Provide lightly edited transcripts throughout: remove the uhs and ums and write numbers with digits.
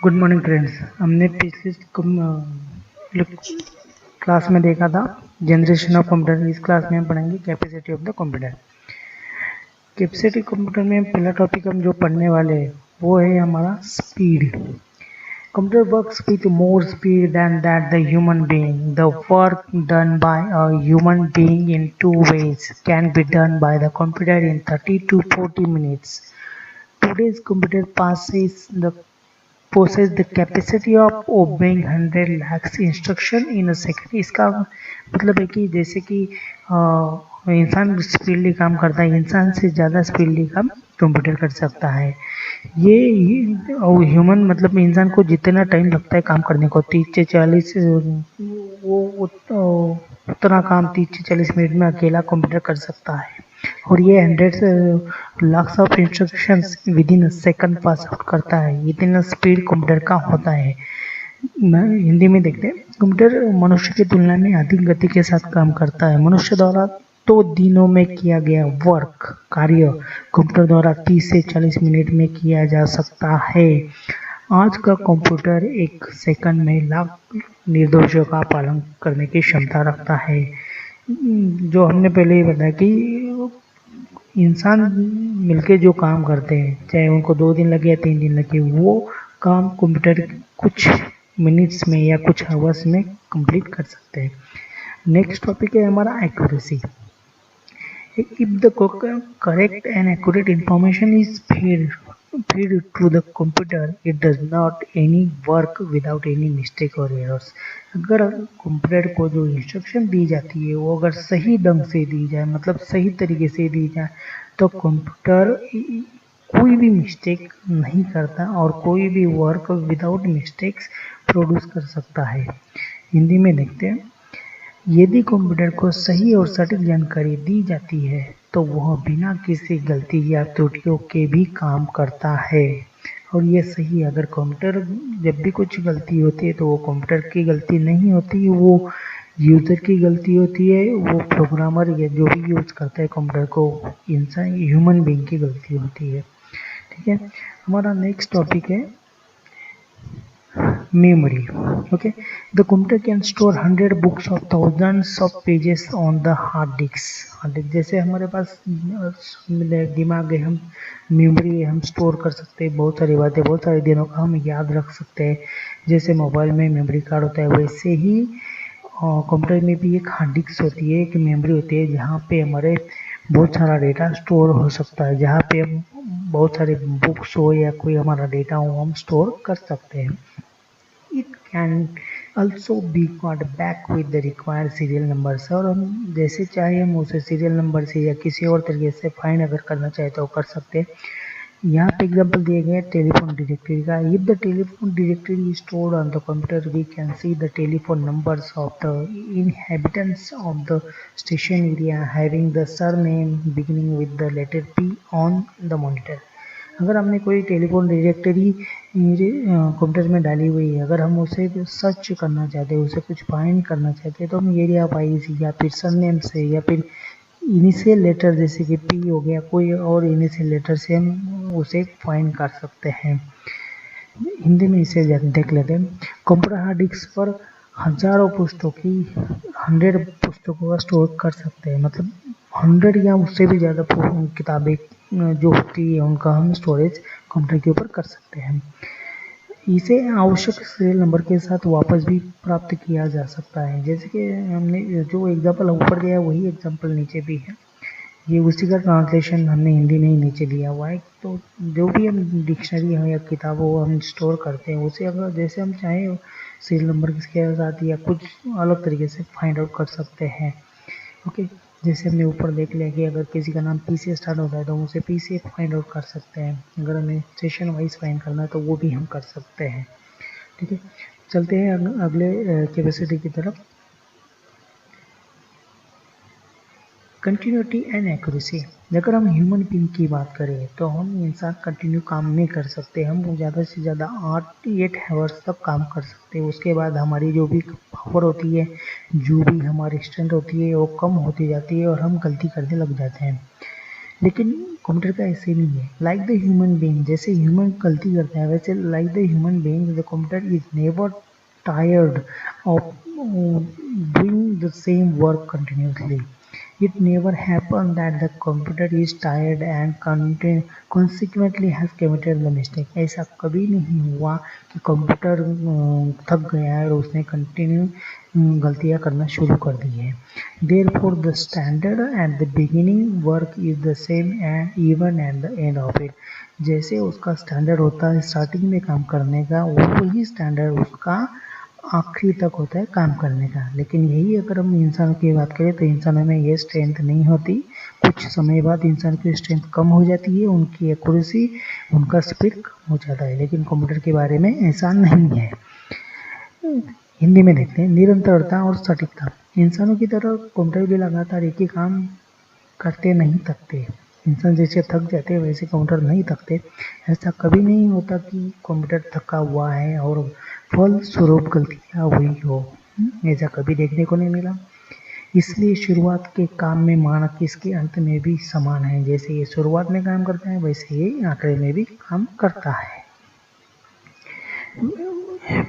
Good morning friends. हमने पिछले class में देखा था जनरेशन ऑफ कंप्यूटर। इस क्लास में हम पढ़ेंगे capacity of the computer. Capacity computer में पहला टॉपिक हम जो पढ़ने वाले हैं वो है हमारा speed. Computer works with more speed than that the human being. The work done by a human being in two ways can be done by the computer in 30 to 40 minutes. Today's computer possess the capacity of obeying 100 lakhs instruction in a second। इसका मतलब है कि जैसे कि इंसान speedly काम करता है, इंसान से ज़्यादा स्पीडली काम कंप्यूटर कर सकता है। ये ह्यूमन मतलब इंसान को जितना टाइम लगता है काम करने को 30 से 40 वो उतना काम 30 से 40 मिनट में अकेला कंप्यूटर कर सकता है। और ये 100 lakh of instructions with in second pass out करता है। इतना स्पीड कंप्यूटर का होता है। हिंदी में देखते हैं, कंप्यूटर मनुष्य की तुलना में अधिक गति के साथ काम करता है। मनुष्य द्वारा 2 दिनों में किया गया कार्य कंप्यूटर द्वारा 30 से 40 मिनट में किया जा सकता है। आज का कंप्यूटर एक सेकंड में लाख निर्देशों का पालन करने की क्षमता रखता है। जो हमने पहले ही बताया कि इंसान मिलके जो काम करते हैं, चाहे उनको 2 दिन लगे या 3 दिन लगे, वो काम कंप्यूटर कुछ मिनट्स में या कुछ आवर्स में कंप्लीट कर सकते हैं। नेक्स्ट टॉपिक है हमारा accuracy. If the correct and accurate information is fed to the computer, it does not any work without any mistake or errors। अगर कंप्यूटर को जो इंस्ट्रक्शन दी जाती है वो अगर सही ढंग से दी जाए, मतलब सही तरीके से दी जाए, तो कंप्यूटर कोई भी मिस्टेक नहीं करता और कोई भी वर्क विदाउट मिस्टेक्स प्रोड्यूस कर सकता है। हिंदी में देखते हैं, यदि कंप्यूटर को सही और सटीक जानकारी दी जाती है तो वह बिना किसी गलती या त्रुटियों के भी काम करता है। और ये सही, अगर कंप्यूटर जब भी कुछ गलती होती है तो वो कंप्यूटर की गलती नहीं होती, वो यूज़र की गलती होती है, वो प्रोग्रामर या जो भी यूज़ करता है कंप्यूटर को, इंसान ह्यूमन बीइंग की गलती होती है। ठीक है, हमारा नेक्स्ट टॉपिक है memory। Okay, the computer can store 100 books of thousands of pages on the hard disk। जैसे हमारे पास दिमाग है, हम मेमोरी हम स्टोर कर सकते हैं, बहुत सारी बातें, बहुत सारे दिनों का हम याद रख सकते हैं। जैसे मोबाइल में मेमोरी कार्ड होता है, वैसे ही कंप्यूटर में भी एक हार्ड डिस्क होती है, एक मेमोरी होती है जहाँ पे हमारे बहुत सारा डेटा स्टोर हो सकता है, जहाँ पे हम बहुत सारे बुक्स हो या कोई हमारा डेटा हो हम स्टोर कर सकते हैं। It can also be got back with the required serial numbers। और हम जैसे चाहे हम उसे सीरियल नंबर से या किसी और तरीके से फाइंड अगर करना चाहे तो कर सकते हैं। यहाँ पे एग्जाम्पल दिए गए टेलीफोन डायरेक्टरी का। If the telephone directory is stored on the computer, we can see the telephone numbers of the inhabitants of the station area having the surname beginning with the letter P on the monitor. अगर हमने कोई telephone directory computer में डाली हुई है, अगर हम उसे सर्च करना चाहते हैं, उसे कुछ फाइंड करना चाहते हैं, तो हम एरिया वाइज या फिर सरनेम से या फिर इनिशियल लेटर जैसे कि P हो गया, कोई और इनिशियल लेटर से हम उसे फाइंड कर सकते हैं। हिंदी में इसे देख लेते हैं। कंप्यूटर हार्ड डिस्क पर हजारों पुस्तकों की 100 पुस्तकों का स्टोर कर सकते हैं, मतलब 100 या उससे भी ज़्यादा किताबें जो होती है उनका हम स्टोरेज कंप्यूटर के ऊपर कर सकते हैं। इसे आवश्यक सीरियल नंबर के साथ वापस भी प्राप्त किया जा सकता है। जैसे कि हमने जो एग्जाम्पल ऊपर दिया है वही एग्जाम्पल नीचे भी है, ये उसी का ट्रांसलेशन हमने हिंदी में ही नीचे दिया हुआ है। तो जो भी हम डिक्शनरी हो या किताब हो हम स्टोर करते हैं, उसे अगर जैसे हम चाहें सीरियल नंबर के साथ या कुछ अलग तरीके से फाइंड आउट कर सकते हैं। ओके, जैसे हमने ऊपर देख लिया कि अगर किसी का नाम P से स्टार्ट होता है तो हम उसे P से फाइंड आउट कर सकते हैं। अगर हमें सेशन वाइज फाइंड करना है तो वो भी हम कर सकते हैं। ठीक है, चलते हैं अगले कैपेसिटी की तरफ। Continuity and accuracy. अगर हम ह्यूमन बीइंग की बात करें तो हम इंसान कंटिन्यू काम नहीं कर सकते, हम ज़्यादा से ज़्यादा 8 आवर्स तक काम कर सकते हैं। उसके बाद हमारी जो भी पावर होती है, जो भी हमारी स्ट्रेंथ होती है वो कम होती जाती है और हम गलती करने लग जाते हैं। लेकिन कंप्यूटर का ऐसे नहीं है। लाइक द ह्यूमन बीइंग, जैसे ह्यूमन गलती करता है वैसे like the human being the computer is never tired of doing the same work continuously. It never happened that the computer is tired and consequently has committed the mistake। ऐसा कभी नहीं हुआ कि कंप्यूटर थक गया है और उसने कंटिन्यू गलतियां करना शुरू कर दी है। Therefore the standard at the beginning work is the same and even at the end of it। जैसे उसका स्टैंडर्ड होता है स्टार्टिंग में काम करने का, वही स्टैंडर्ड उसका आखिरी तक होता है काम करने का। लेकिन यही अगर हम इंसान की बात करें तो इंसानों में ये स्ट्रेंथ नहीं होती। कुछ समय बाद इंसान की स्ट्रेंथ कम हो जाती है, उनकी एक्यूरेसी, उनका स्पीड कम हो जाता है। लेकिन कंप्यूटर के बारे में ऐसा नहीं है। हिंदी में देखते हैं, निरंतरता और सटीकता। इंसानों की तरह कंप्यूटर भी लगातार एक ही काम करते नहीं थकते। इंसान जैसे थक जाते हैं वैसे कंप्यूटर नहीं थकते। ऐसा कभी नहीं होता कि कंप्यूटर थका हुआ है और फल स्वरूप गलतियाँ हुई हो, ऐसा कभी देखने को नहीं मिला। इसलिए शुरुआत के काम में मानक इसके अंत में भी समान है। जैसे ये शुरुआत में काम करता है वैसे ये आखिरी में भी काम करता है।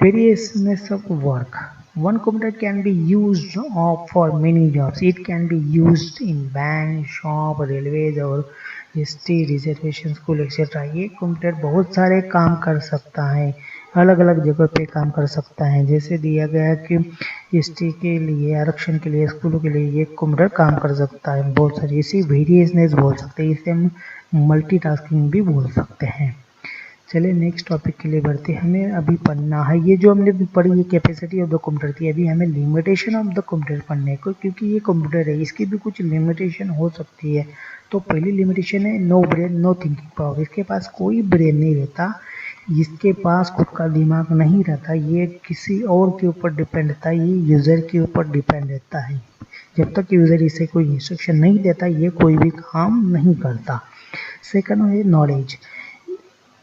Variousness of work. One computer can be used for many jobs. It can be used in bank, shop, railways और हिस्ट्री, रिजर्वेशन, स्कूल एक्सेट्रा। ये कंप्यूटर बहुत सारे काम कर सकता है, अलग अलग जगह पे काम कर सकता है। जैसे दिया गया है कि हिस्ट्री के लिए, आरक्षण के लिए, स्कूलों के लिए ये कंप्यूटर काम कर सकता है। बहुत सारी इसी वेरियसनेस बोल सकते हैं, इसे हम मल्टीटास्किंग भी बोल सकते हैं। चलिए नेक्स्ट टॉपिक के लिए बढ़ते हैं। हमें अभी पढ़ना है, ये जो हमने पढ़ी ये कैपेसिटी ऑफ द कंप्यूटर थी। अभी हमें लिमिटेशन ऑफ द कंप्यूटर पढ़ने को, क्योंकि ये कंप्यूटर है इसकी भी कुछ लिमिटेशन हो सकती है। तो पहली लिमिटेशन है no brain no thinking power. इसके पास कोई ब्रेन नहीं रहता, इसके पास खुद का दिमाग नहीं रहता, ये किसी और के ऊपर डिपेंड रहता है, ये यूज़र के ऊपर डिपेंड रहता है। जब तक यूज़र इसे कोई इंस्ट्रक्शन नहीं देता ये कोई भी काम नहीं करता। सेकंड है नॉलेज।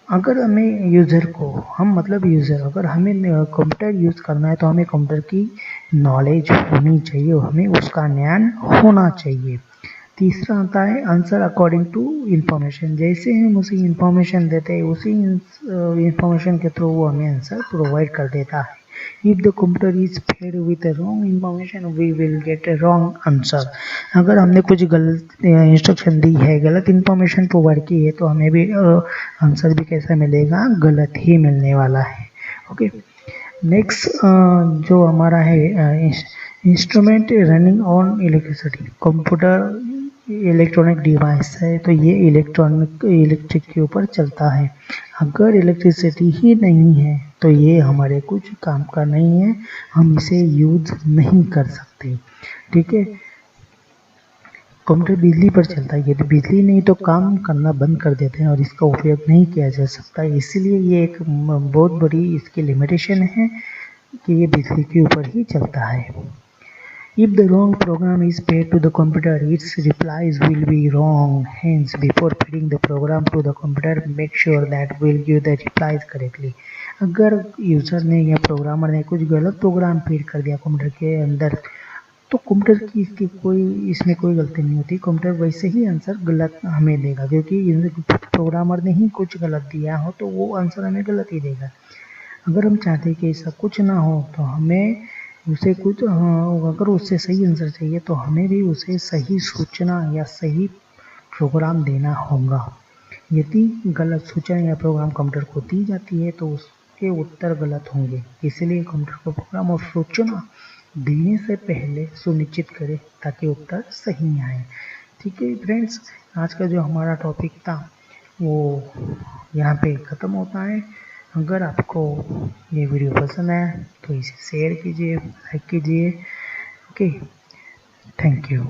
अगर हमें यूज़र को, हम मतलब यूज़र, अगर हमें कंप्यूटर यूज़ करना है तो हमें कंप्यूटर की नॉलेज होनी चाहिए, हमें उसका ज्ञान होना चाहिए। तीसरा आता है आंसर अकॉर्डिंग टू इंफॉर्मेशन। जैसे हम उसे इंफॉर्मेशन देते हैं उसी इंफॉर्मेशन के थ्रू वो हमें आंसर प्रोवाइड कर देता है। If the computer is fed with wrong information we will get a wrong answer. अगर हमने कुछ गलत इंस्ट्रक्शन दी है, गलत इंफॉर्मेशन प्रोवाइड की है तो हमें भी आंसर भी कैसा मिलेगा, गलत ही मिलने वाला है। ओके, नेक्स्ट जो हमारा है instrument running on electricity. Computer electronic device है तो ये इलेक्ट्रिक के ऊपर चलता है। अगर इलेक्ट्रिसिटी ही नहीं है तो ये हमारे कुछ काम का नहीं है, हम इसे यूज नहीं कर सकते। ठीक है, कंप्यूटर बिजली पर चलता है, यदि बिजली नहीं तो काम करना बंद कर देते हैं और इसका उपयोग नहीं किया जा सकता। इसीलिए ये एक बहुत बड़ी इसकी लिमिटेशन है कि ये बिजली के ऊपर ही चलता है। If the wrong program is fed to the computer, its replies will be wrong. Hence, before feeding the program to the computer, make sure that will give the replies correctly. अगर user ने या programmer ने कुछ गलत programme feed कर दिया computer के अंदर तो कंप्यूटर की इसमें कोई गलती नहीं होती। कंप्यूटर वैसे ही आंसर गलत हमें देगा, क्योंकि प्रोग्रामर ने ही कुछ गलत दिया हो तो वो आंसर हमें गलत ही देगा। अगर हम चाहते हैं कि ऐसा कुछ ना हो तो हमें उसे कुछ अगर उससे सही आंसर चाहिए तो हमें भी उसे सही सूचना या सही प्रोग्राम देना होगा। यदि गलत सूचना या प्रोग्राम कंप्यूटर को दी जाती है तो उसके उत्तर गलत होंगे। इसलिए कंप्यूटर को प्रोग्राम और सूचना देने से पहले सुनिश्चित करें ताकि उत्तर सही आए। ठीक है फ्रेंड्स, आज का जो हमारा टॉपिक था वो यहाँ पे ख़त्म होता है। अगर आपको ये वीडियो पसंद आया तो इसे शेयर कीजिए, लाइक कीजिए। Okay, thank you.